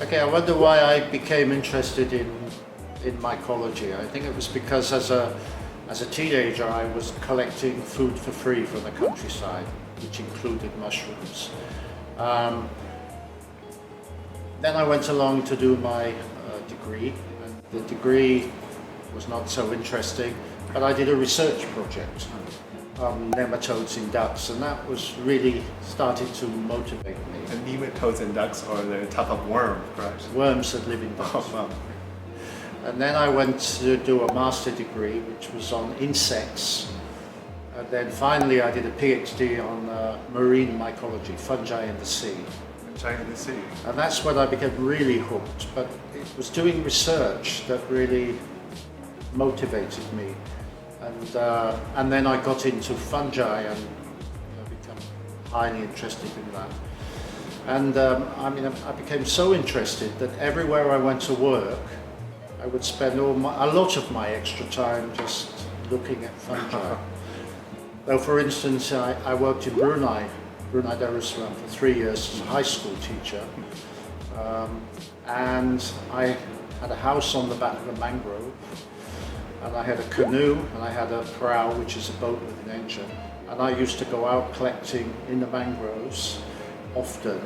Okay, I wonder why I became interested in mycology. I think it was because as a teenager I was collecting food for free from the countryside, which included mushrooms. Then I went along to do my degree, and the degree was not so interesting, but I did a research project on nematodes in ducks, and that was really started to motivate me. And nematodes in ducks are the type of worm, correct? Worms that live in ducks. Oh, wow. And then I went to do a master degree, which was on insects. And then finally I did a PhD on marine mycology, fungi in the sea. Fungi in the sea. And that's when I became really hooked. But it was doing research that really motivated me. And then I got into fungi and became highly interested in that. And I became so interested that everywhere I went to work, I would spend a lot of my extra time just looking at fungi. Though, for instance, I worked in Brunei Darussalam for 3 years as a high school teacher, and I had a house on the back of a mangrove, and I had a canoe, and I had a prow, which is a boat with an engine, and I used to go out collecting in the mangroves often,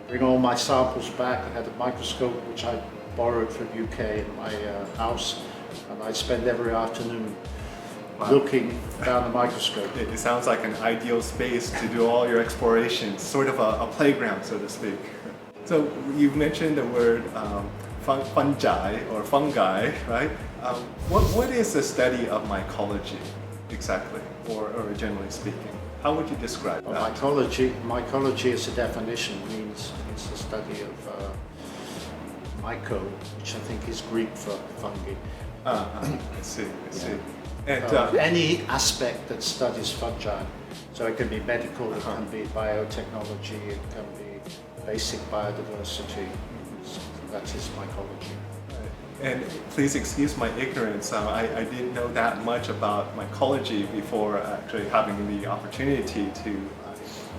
bring all my samples back. I had a microscope which I borrowed from UK in my house, and I'd spend every afternoon looking down the microscope. It sounds like an ideal space to do all your explorations, sort of a playground, so to speak. So you've mentioned the word fungi or fungi, right? What is the study of mycology exactly, or generally speaking? How would you describe that? Mycology as a definition means it's the study of myco, which I think is Greek for fungi. I see. And any aspect that studies fungi, so it can be medical, it can be biotechnology, it can be basic biodiversity. That is mycology. And please excuse my ignorance. I didn't know that much about mycology before actually having the opportunity to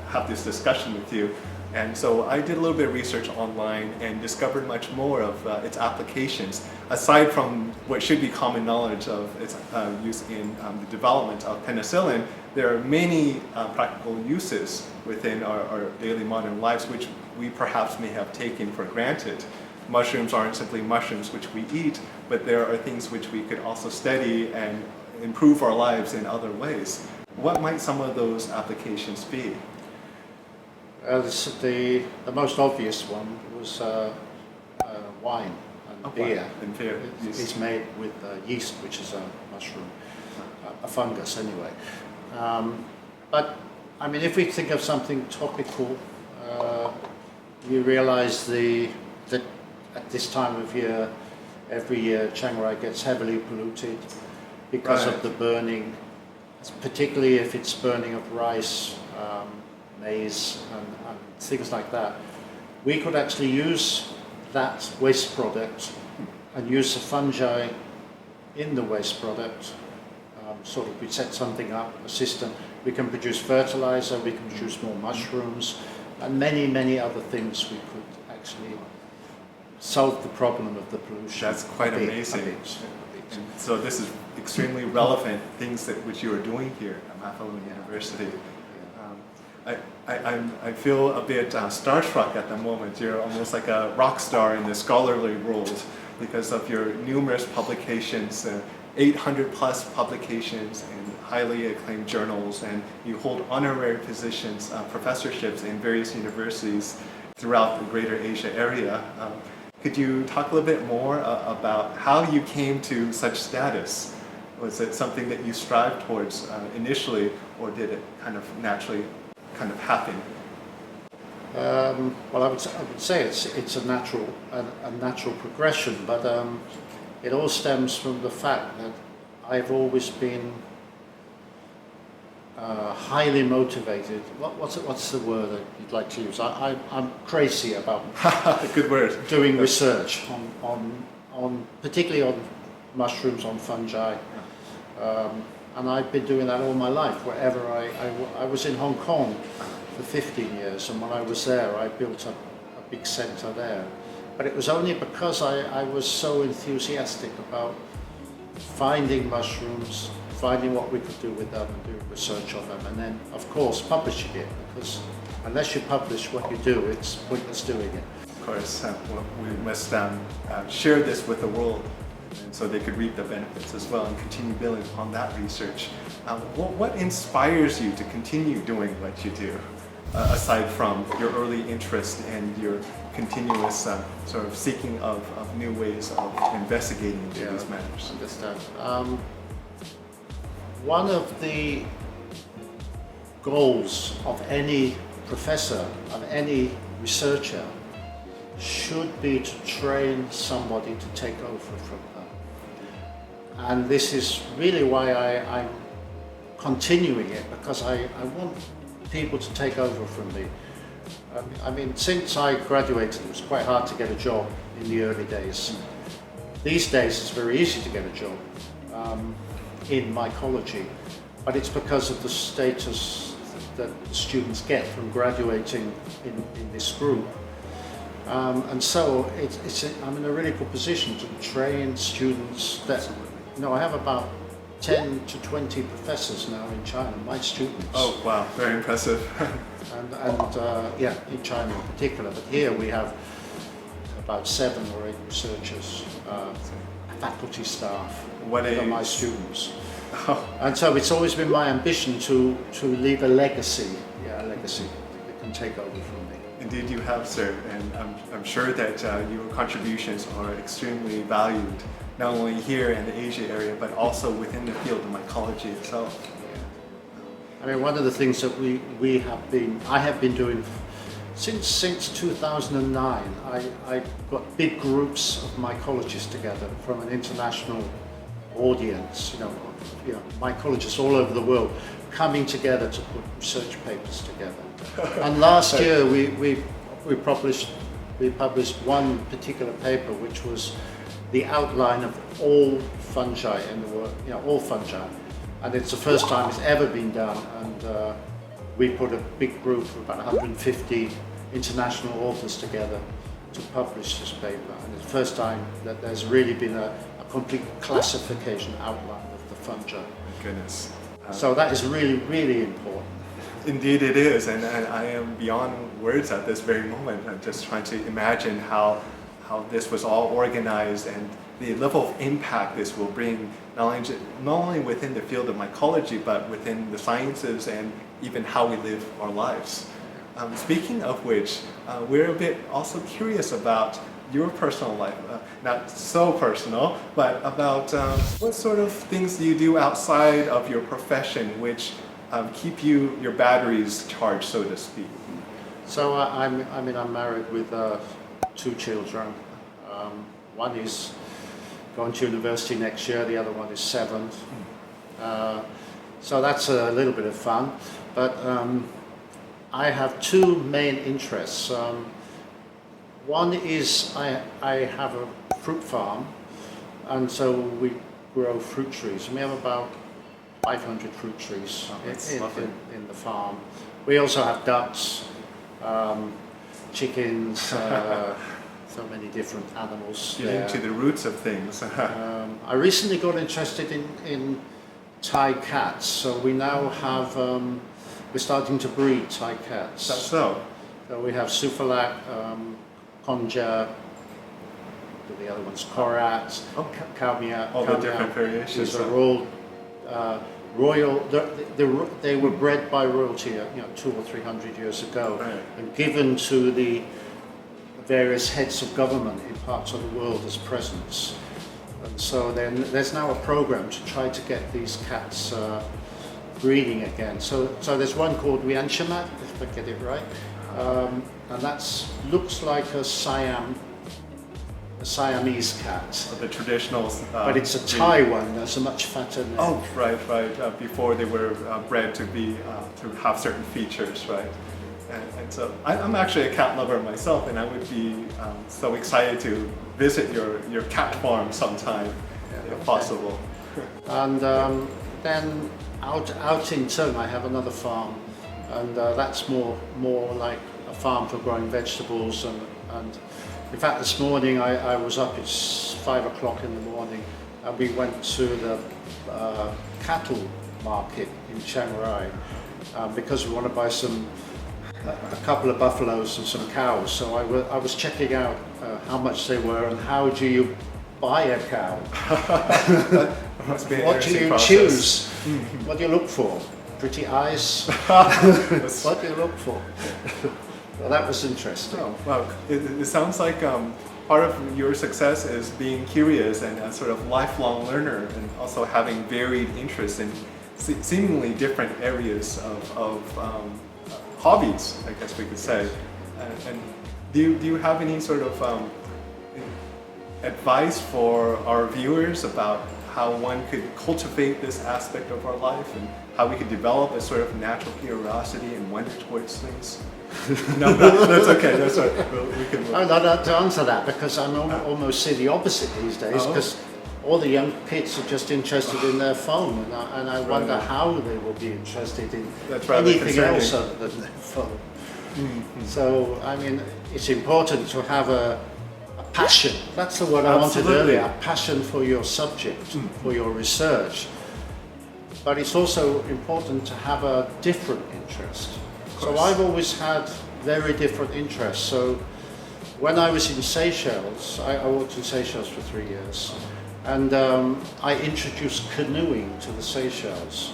have this discussion with you. And so I did a little bit of research online and discovered much more of its applications. Aside from what should be common knowledge of its use in the development of penicillin, there are many practical uses within our daily modern lives which we perhaps may have taken for granted. Mushrooms aren't simply mushrooms which we eat, but there are things which we could also study and improve our lives in other ways. What might some of those applications be? The most obvious one was wine and beer. And beer. It's made with yeast, which is a mushroom, a fungus anyway. But I mean, if we think of something topical, you realize that at this time of year, every year Chiang Rai gets heavily polluted because of the burning, particularly if it's burning of rice, maize and things like that. We could actually use that waste product and use the fungi in the waste product. Sort of we set something up, a system. We can produce fertilizer, we can produce more mushrooms, and many other things we could actually solve the problem of the pollution. That's quite amazing. So this is extremely relevant things which you are doing here at MFU University. I feel a bit starstruck at the moment. You're almost like a rock star in the scholarly world because of your numerous publications, 800 plus publications in highly acclaimed journals, and you hold honorary positions, professorships in various universities throughout the greater Asia area. Could you talk a little bit more about how you came to such status? Was it something that you strived towards initially, or did it kind of naturally happen? Well, I would say it's a natural progression, but it all stems from the fact that I've always been highly motivated. What's the word that you'd like to use? I'm crazy about good word. Doing research on particularly on mushrooms, on fungi. And I've been doing that all my life. Wherever I was in Hong Kong for 15 years, and when I was there, I built a big centre there. but it was only because I was so enthusiastic about finding mushrooms, finding what we could do with them and doing research on them, and then of course publishing it, because unless you publish what you do, it's pointless doing it. Of course, we must share this with the world, and so they could reap the benefits as well and continue building upon that research. What inspires you to continue doing what you do, aside from your early interest and your continuous sort of seeking of new ways of investigating into these matters? Understand. One of the goals of any professor, of any researcher, should be to train somebody to take over from them. And this is really why I'm continuing it, because I want people to take over from me. I mean, since I graduated, it was quite hard to get a job in the early days. These days, it's very easy to get a job in mycology, but it's because of the status that students get from graduating in this group. And so I'm in a really good position to train students that, I have about 10 to 20 professors now in China, my students. Oh, wow, very impressive. In China in particular, but here we have about 7 or 8 researchers, faculty staff, What that are my age? students. Oh. And so it's always been my ambition to leave a legacy that can take over from me. Indeed you have, sir, and I'm sure that your contributions are extremely valued, not only here in the Asia area, but also within the field of mycology itself. I mean, one of the things that I have been doing since 2009, I got big groups of mycologists together from an international audience, mycologists all over the world coming together to put research papers together. And last year we published one particular paper, which was the outline of all fungi in the world, all fungi. And it's the first time it's ever been done, and we put a big group of about 150 international authors together to publish this paper. And it's the first time that there's really been a complete classification outline of the fungi. Goodness. So that is really, really important. Indeed it is, and I am beyond words at this very moment. I'm just trying to imagine how this was all organized and the level of impact this will bring, not only within the field of mycology, but within the sciences and even how we live our lives. Speaking of which, we're a bit also curious about your personal life, not so personal, but about what sort of things do you do outside of your profession which keep your batteries charged, so to speak? So I'm married with 2 children. One is going to university next year, the other one is 7. So that's a little bit of fun. But I have 2 main interests. One is I have a fruit farm, and so we grow fruit trees. And we have about 500 fruit trees in the farm. We also have ducks, chickens, so many different animals. Getting to the roots of things. I recently got interested in Thai cats, so we now have, we're starting to breed Thai cats. That's so. So we have Sufalak, Konja, the other one's Korat, Kalmia. All the different variations. These are all royal. They were bred by royalty, 200 or 300 years ago, right, and given to the various heads of government in parts of the world as presents. And so then there's now a program to try to get these cats breeding again. So there's one called Wianchamat, if I get it right, and that looks like a Siamese cat. The traditional. But it's a Thai one. That's a much fatter neck. Oh, right. Before they were bred to be to have certain features, right? And so I'm actually a cat lover myself, and I would be so excited to visit your cat farm sometime, if possible. And then out in Tung, I have another farm, and that's more like a farm for growing vegetables and In fact, this morning I was up, it's 5 o'clock in the morning, and we went to the cattle market in Chiang Rai because we want to buy a couple of buffaloes and some cows. So I was checking out how much they were and how do you buy a cow. What do you choose? What do you look for? Pretty eyes? What do you look for? Well, that was interesting. Oh, wow. It sounds like part of your success is being curious and a sort of lifelong learner, and also having varied interests in seemingly different areas of hobbies, I guess we could say. And do you have any sort of advice for our viewers about how one could cultivate this aspect of our life and how we could develop a sort of natural curiosity and wonder towards things? No, that's okay. That's all right. We can move. I'm not to answer that because I'm almost see the opposite these days because all the young kids are just interested in their phone, and I wonder how they will be interested in anything else other than their phone. Mm-hmm. So, I mean, it's important to have a passion. That's the word I wanted earlier. A passion for your subject, for your research. But it's also important to have a different interest. So I've always had very different interests. So when I was in Seychelles, I worked in Seychelles for 3 years, and I introduced canoeing to the Seychelles.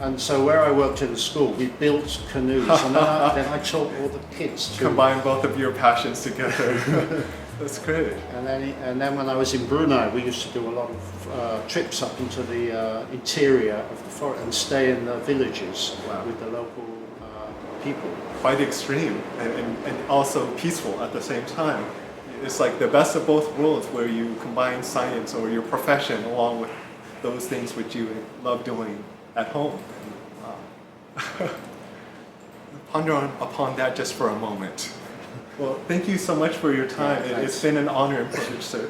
And so where I worked in the school, we built canoes, and then I taught all the kids to combine both of your passions together. That's great. And then when I was in Brunei, we used to do a lot of trips up into the interior of the forest and stay in the villages with the local people. Quite extreme and also peaceful at the same time. It's like the best of both worlds where you combine science or your profession along with those things which you love doing at home. Ponder upon that just for a moment. Well, thank you so much for your time. It's been an honor and privilege, sir.